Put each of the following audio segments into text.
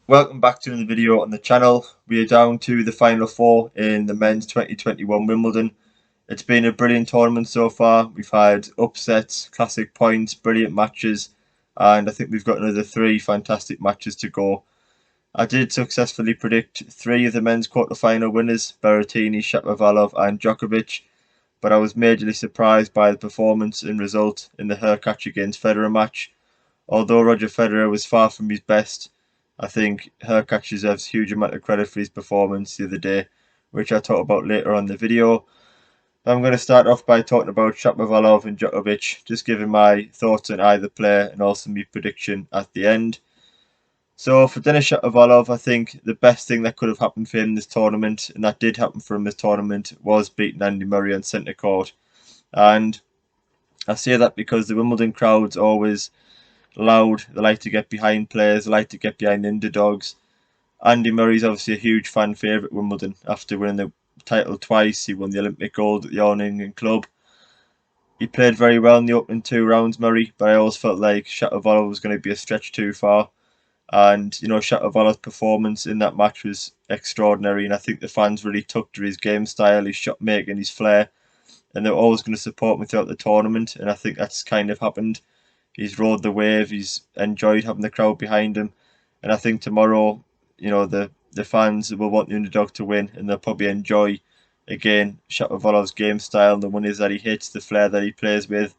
Welcome back to another video on the channel. We are down to the final four in the men's 2021 Wimbledon. It's been a brilliant tournament so far. We've had upsets, classic points, brilliant matches, and I think we've got another three fantastic matches to go. I did successfully predict three of the men's quarter-final winners, Berrettini, Shapovalov and Djokovic, but I was majorly surprised by the performance and result in the Hurkacz against Federer match. Although Roger Federer was far from his best, I think Hurkacz deserves a huge amount of credit for his performance the other day, which I'll talk about later on in the video. I'm going to start off by talking about Shapovalov and Djokovic, just giving my thoughts on either player and also my prediction at the end. So for Denis Shapovalov, I think the best thing that could have happened for him this tournament, and that did happen for him this tournament, was beating Andy Murray on centre court. And I say that because the Wimbledon crowd's always loud. They like to get behind players. They like to get behind underdogs. Andy Murray's obviously a huge fan favourite at Wimbledon. After winning the title twice, he won the Olympic gold at the All England Club. He played very well in the opening two rounds, Murray, but I always felt like Shapovalov was going to be a stretch too far. And, Shapovalov's performance in that match was extraordinary, and I think the fans really took to his game style, his shot making, his flair, and they're always going to support him throughout the tournament, and I think that's kind of happened. He's rode the wave. He's enjoyed having the crowd behind him, and I think tomorrow, the fans will want the underdog to win, and they'll probably enjoy again Shapovalov's game style, the winners that he hits, the flair that he plays with.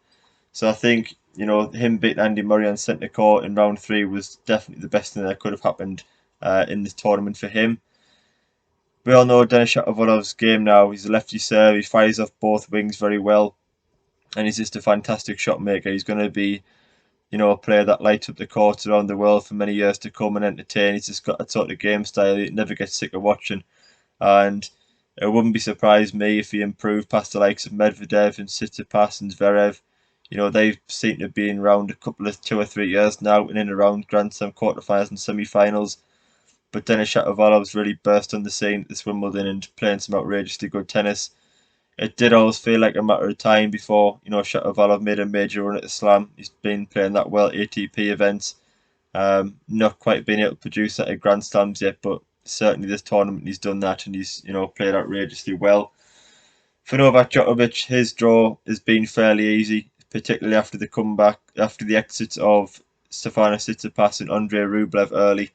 So I think him beating Andy Murray on centre court in round three was definitely the best thing that could have happened in this tournament for him. We all know Denis Shapovalov's game now. He's a lefty serve. He fires off both wings very well, and he's just a fantastic shot maker. He's going to be a player that lights up the courts around the world for many years to come and entertain. He's just got a sort of game style you never get sick of watching. And it wouldn't be surprised me if he improved past the likes of Medvedev and Tsitsipas and Zverev. They seem to be in around a couple of 2 or 3 years now and in around Grand Slam quarterfinals and semi-finals. But Denis Shapovalov's really burst on the scene at this Wimbledon and playing some outrageously good tennis. It did always feel like a matter of time before, Shapovalov made a major run at the Slam. He's been playing that well at ATP events. Not quite been able to produce that at Grand Slams yet, but certainly this tournament he's done that and he's, played outrageously well. For Novak Djokovic, his draw has been fairly easy, particularly after the comeback, after the exits of Stefanos Tsitsipas and Andrei Rublev early.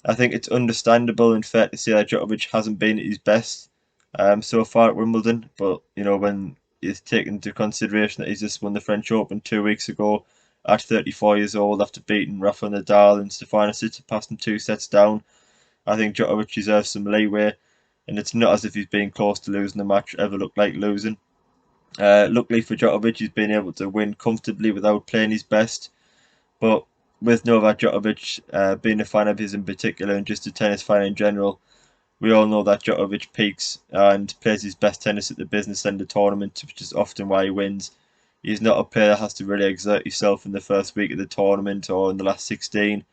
I think it's understandable and fair to say that Djokovic hasn't been at his best so far at Wimbledon, but when it's taken into consideration that he's just won the French Open 2 weeks ago at 34 years old after beating Rafa Nadal and Stefanos Tsitsipas in 2 sets down, I think Djokovic deserves some leeway, and it's not as if he's been close to losing the match, ever looked like losing. Luckily for Djokovic, he's been able to win comfortably without playing his best, but with Novak Djokovic, being a fan of his in particular and just a tennis fan in general, we all know that Djokovic peaks and plays his best tennis at the business end of tournament, which is often why he wins. He's not a player that has to really exert himself in the first week of the tournament or in the last 16.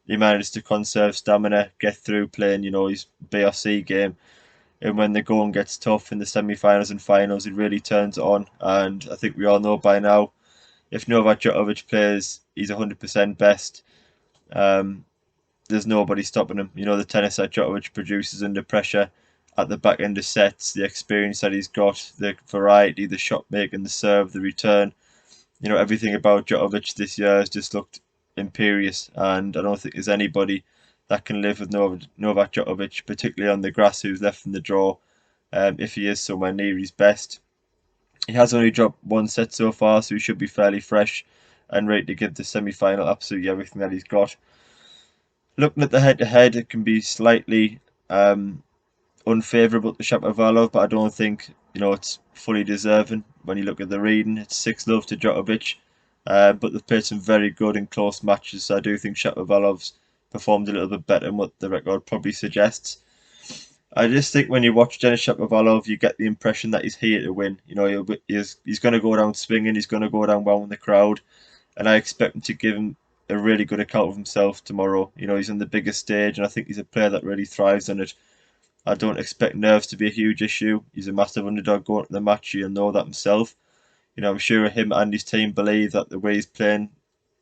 He manages to conserve stamina, get through playing, his B or C game. And when the going gets tough in the semi-finals and finals, it really turns on. And I think we all know by now, if Novak Djokovic plays he's 100% best, um, there's nobody stopping him. The tennis that Djokovic produces under pressure at the back end of sets, the experience that he's got, the variety, the shot making, the serve, the return. Everything about Djokovic this year has just looked imperious, and I don't think there's anybody that can live with Novak Djokovic, particularly on the grass, who's left in the draw, if he is somewhere near his best. He has only dropped 1 set so far, so he should be fairly fresh and ready to give the semi-final absolutely everything that he's got. Looking at the head-to-head, it can be slightly unfavourable to Shapovalov, but I don't think it's fully deserving. When you look at the reading, it's 6-0 to Djokovic, but they've played some very good and close matches. So I do think Shapovalov's performed a little bit better than what the record probably suggests. I just think when you watch Denis Shapovalov, you get the impression that he's here to win. He's going to go down swinging. He's going to go down well in the crowd, and I expect him to give him a really good account of himself tomorrow. He's on the biggest stage, and I think he's a player that really thrives on it. I don't expect nerves to be a huge issue. He's a massive underdog going to the match. He'll know that himself. I'm sure him and his team believe that the way he's playing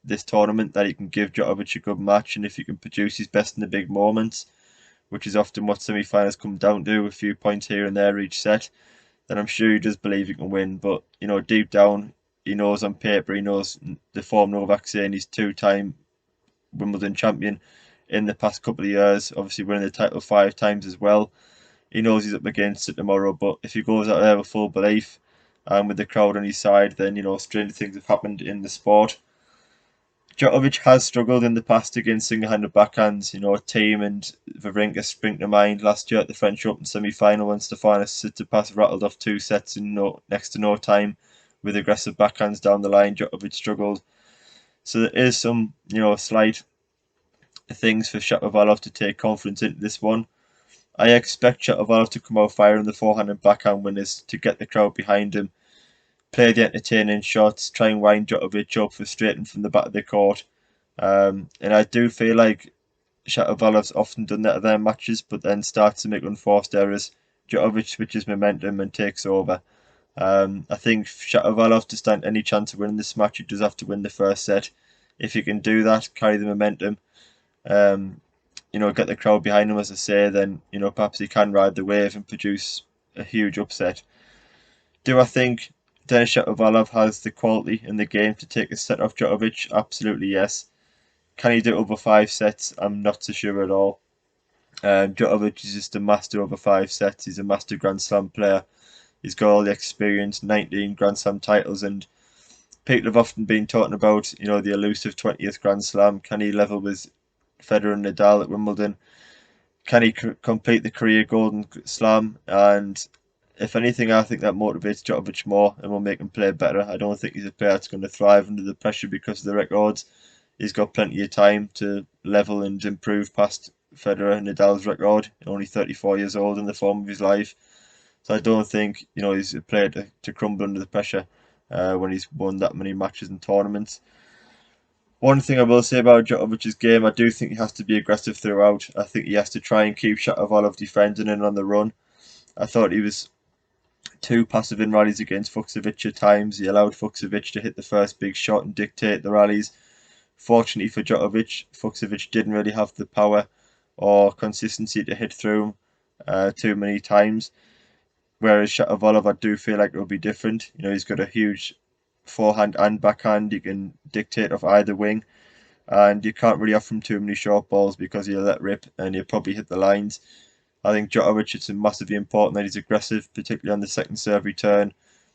this tournament that he can give Djokovic a good match, and if he can produce his best in the big moments, which is often what semi-finals come down to, a few points here and there each set, then I'm sure he does believe he can win. But deep down, he knows on paper, he knows the form Novak's in. He's two-time Wimbledon champion in the past couple of years, obviously winning the title 5 times as well. He knows he's up against it tomorrow, but if he goes out there with full belief and with the crowd on his side, then strange things have happened in the sport. Djokovic has struggled in the past against single-handed backhands. Team and Wawrinka spring to mind last year at the French Open semi-final when Stefanos Tsitsipas rattled off 2 sets in next to no time with aggressive backhands down the line. Djokovic struggled. So there is some, slight things for Shapovalov to take confidence into this one. I expect Shapovalov to come out firing the forehand and backhand winners to get the crowd behind him, play the entertaining shots, try and wind Djokovic up, frustrate him from the back of the court. And I do feel like Shapovalov's often done that at their matches, but then starts to make unforced errors. Djokovic switches momentum and takes over. I think Shapovalov, to stand any chance of winning this match, he does have to win the first set. If he can do that, carry the momentum, get the crowd behind him, as I say, then perhaps he can ride the wave and produce a huge upset. Do I think Denis Shapovalov has the quality in the game to take a set off Djokovic? Absolutely yes. Can he do it over 5 sets? I'm not so sure at all. Djokovic is just a master over 5 sets. He's a master Grand Slam player. He's got all the experience, 19 Grand Slam titles, and people have often been talking about, the elusive 20th Grand Slam. Can he level with Federer and Nadal at Wimbledon? Can he complete the career Golden Slam? And if anything, I think that motivates Djokovic more and will make him play better. I don't think he's a player that's going to thrive under the pressure because of the records. He's got plenty of time to level and improve past Federer and Nadal's record. Only 34 years old in the form of his life. So I don't think he's a player to crumble under the pressure when he's won that many matches and tournaments. One thing I will say about Djokovic's game, I do think he has to be aggressive throughout. I think he has to try and keep Shapovalov defending and on the run. I thought he was too passive in rallies against Fucsovic at times. He allowed Fucsovic to hit the first big shot and dictate the rallies. Fortunately for Djokovic, Fucsovic didn't really have the power or consistency to hit through him too many times. Whereas Shapovalov, I do feel like it will be different. He's got a huge forehand and backhand. He can dictate off either wing. And you can't really offer him too many short balls because he'll let rip and he'll probably hit the lines. I think Djokovic, it's massively important that he's aggressive, particularly on the second serve return.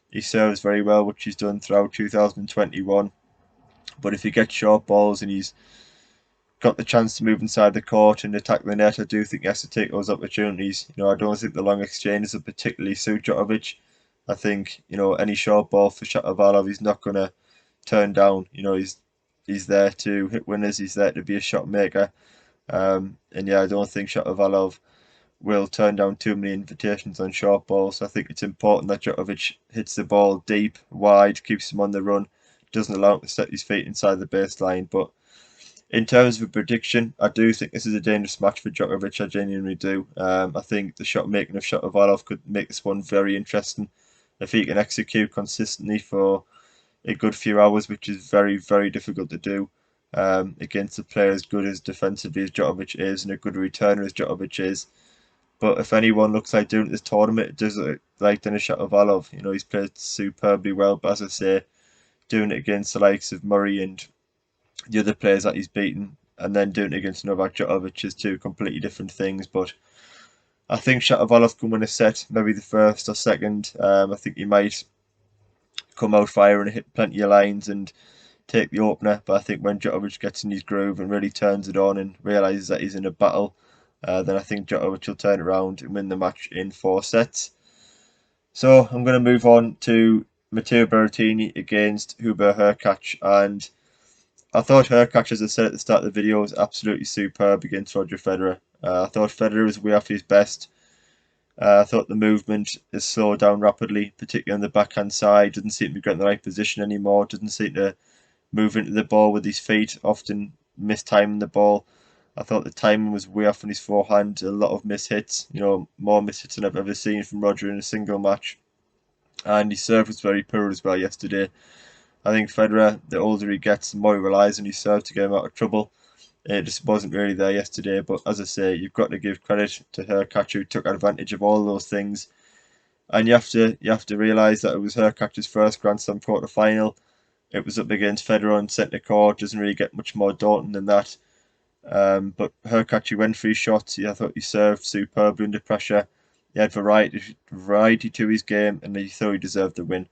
He serves very well, which he's done throughout 2021. But if he gets short balls and he's got the chance to move inside the court and attack the net, I do think he has to take those opportunities. I don't think the long exchanges will particularly suit Djokovic. I think, any short ball for Shapovalov, he's not going to turn down. He's there to hit winners. He's there to be a shot maker. And yeah, I don't think Shapovalov will turn down too many invitations on short balls. I think it's important that Djokovic hits the ball deep, wide, keeps him on the run, doesn't allow him to set his feet inside the baseline. But in terms of a prediction, I do think this is a dangerous match for Djokovic. I genuinely do. I think the shot making of Shapovalov could make this one very interesting. If he can execute consistently for a good few hours, which is very, very difficult to do against a player as good as defensively as Djokovic is and a good returner as Djokovic is. But if anyone looks like doing this tournament, it does look like Denis Shapovalov. He's played superbly well, but as I say, doing it against the likes of Murray and the other players that he's beaten, and then doing it against Novak Djokovic is two completely different things. But I think Shapovalov can win a set, maybe the first or second. I think he might come out firing and hit plenty of lines and take the opener. But I think when Djokovic gets in his groove and really turns it on and realises that he's in a battle, then I think Djokovic will turn around and win the match in 4 sets. So I'm going to move on to Matteo Berrettini against Hubert Hurkacz. And I thought Hurkacz, as I said at the start of the video, was absolutely superb against Roger Federer. I thought Federer was way off his best. I thought the movement has slowed down rapidly, particularly on the backhand side. Doesn't seem to be getting the right position anymore. Doesn't seem to move into the ball with his feet. Often mistiming the ball. I thought the timing was way off on his forehand. A lot of mishits. More mishits than I've ever seen from Roger in a single match. And his serve was very poor as well yesterday. I think Federer, the older he gets, the more he relies on his serve to get him out of trouble. It just wasn't really there yesterday, but as I say, you've got to give credit to Hurkacz, who took advantage of all those things. And you have to realise that it was Hurkacz's first Grand Slam quarter final. It was up against Federer on centre court. Doesn't really get much more daunting than that. But Hurkacz, he went for his shots. I thought he served superbly under pressure. He had variety to his game, and he thought he deserved the win.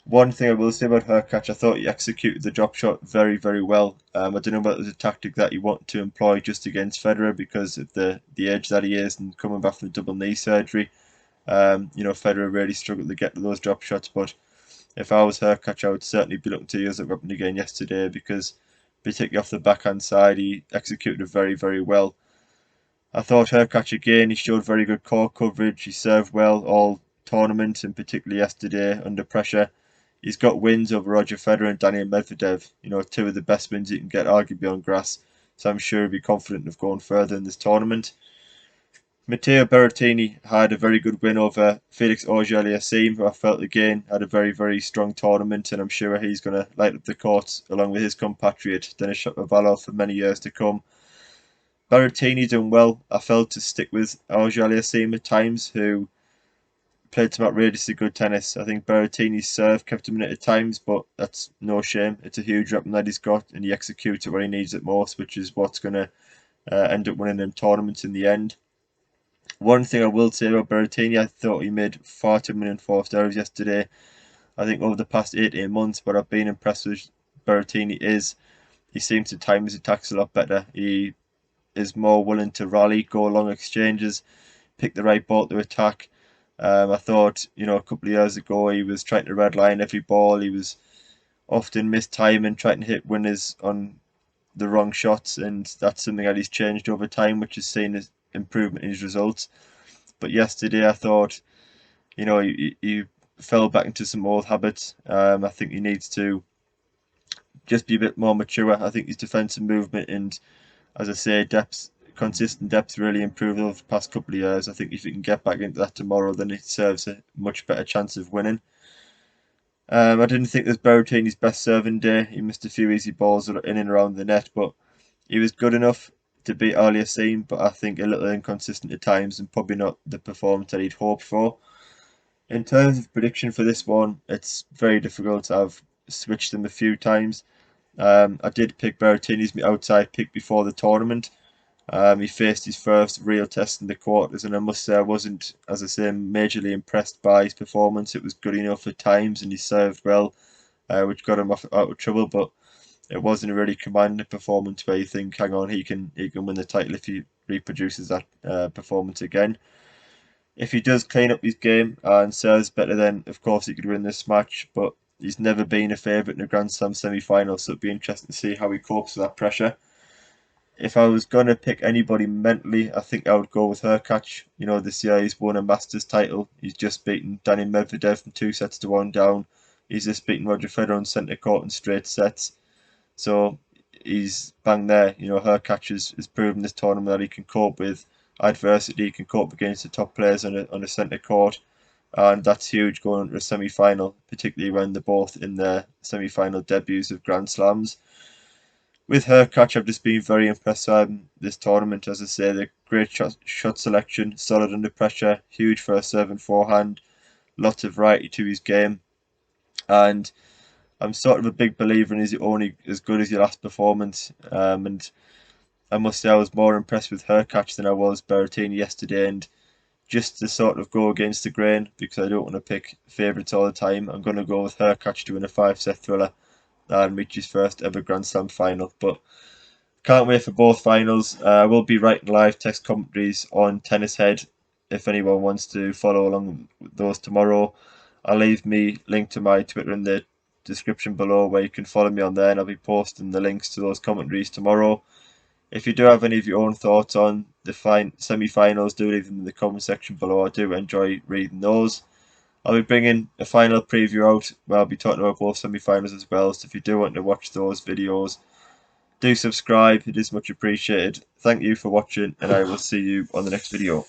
One thing I will say about Hurkacz, I thought he executed the drop shot very, very well. I don't know whether it was a tactic that he wanted to employ just against Federer because of the age that he is and coming back from double knee surgery. Federer really struggled to get to those drop shots, but if I was Hurkacz, I would certainly be looking to use that weapon again yesterday because, particularly off the backhand side, he executed it very, very well. I thought Hurkacz again, he showed very good court coverage. He served well all tournament and particularly yesterday under pressure. He's got wins over Roger Federer and Daniil Medvedev, two of the best wins you can get arguably on grass. So I'm sure he'll be confident of going further in this tournament. Matteo Berrettini had a very good win over Felix Auger-Aliassime, who I felt again had a very, very strong tournament, and I'm sure he's going to light up the court along with his compatriot Denis Shapovalov for many years to come. Berrettini done well, I felt, to stick with Auger-Aliassime at times, who played some outrageously good tennis. I think Berrettini's serve kept him in it at times, but that's no shame. It's a huge weapon that he's got, and he executes it where he needs it most, which is what's going to end up winning them tournaments in the end. One thing I will say about Berrettini, I thought he made far too many enforced errors yesterday. I think over the past 18 months, what I've been impressed with Berrettini is he seems to time his attacks a lot better. He is more willing to rally, go long exchanges, pick the right ball to attack. I thought, a couple of years ago, he was trying to redline every ball. He was often mistiming, trying to hit winners on the wrong shots, and that's something that he's changed over time, which has seen his improvement in his results. But yesterday, I thought, he fell back into some old habits. I think he needs to just be a bit more mature. I think his defensive movement and, as I say, consistent depth really improved over the past couple of years. I think if he can get back into that tomorrow, then it serves a much better chance of winning. I didn't think this Berrettini's best serving day. He missed a few easy balls in and around the net, but he was good enough to beat Aliassime, but I think a little inconsistent at times and probably not the performance that he'd hoped for. In terms of prediction for this one, it's very difficult. I've switched them a few times. I did pick Berrettini's outside pick before the tournament. He faced his first real test in the quarters, and I must say I wasn't, as I say, majorly impressed by his performance. It was good enough at times, and he served well, which got him out of trouble. But it wasn't a really commanding performance where you think, hang on, he can win the title if he reproduces that performance again. If he does clean up his game and serves better, then of course he could win this match. But he's never been a favourite in a Grand Slam semi-final, so it'd be interesting to see how he copes with that pressure. If I was going to pick anybody mentally, I think I would go with Hurkacz. This year he's won a Masters title. He's just beaten Daniil Medvedev from 2-1 down. He's just beaten Roger Federer on centre court in straight sets. So he's bang there. Hurkacz has proven this tournament that he can cope with adversity. He can cope against the top players on a centre court. And that's huge going into a semi-final, particularly when they're both in their semi-final debuts of Grand Slams. With Hurkacz, I've just been very impressed with this tournament. As I say, the great shot selection, solid under pressure, huge first serve and forehand, lots of variety to his game. And I'm sort of a big believer in he's only as good as your last performance. And I must say I was more impressed with Hurkacz than I was Berrettini yesterday. And just to sort of go against the grain, because I don't want to pick favourites all the time, I'm going to go with Hurkacz to win a 5-set thriller and reach his first ever Grand Slam final. But can't wait for both finals. I will be writing live text commentaries on Tennis Head if anyone wants to follow along with those tomorrow. I'll leave me link to my Twitter in the description below where you can follow me on there, and I'll be posting the links to those commentaries tomorrow. If you do have any of your own thoughts on the semi-finals, do leave them in the comment section below. I do enjoy reading those. I'll be bringing a final preview out where I'll be talking about both semi-finals as well, so if you do want to watch those videos, do subscribe, it is much appreciated. Thank you for watching, and I will see you on the next video.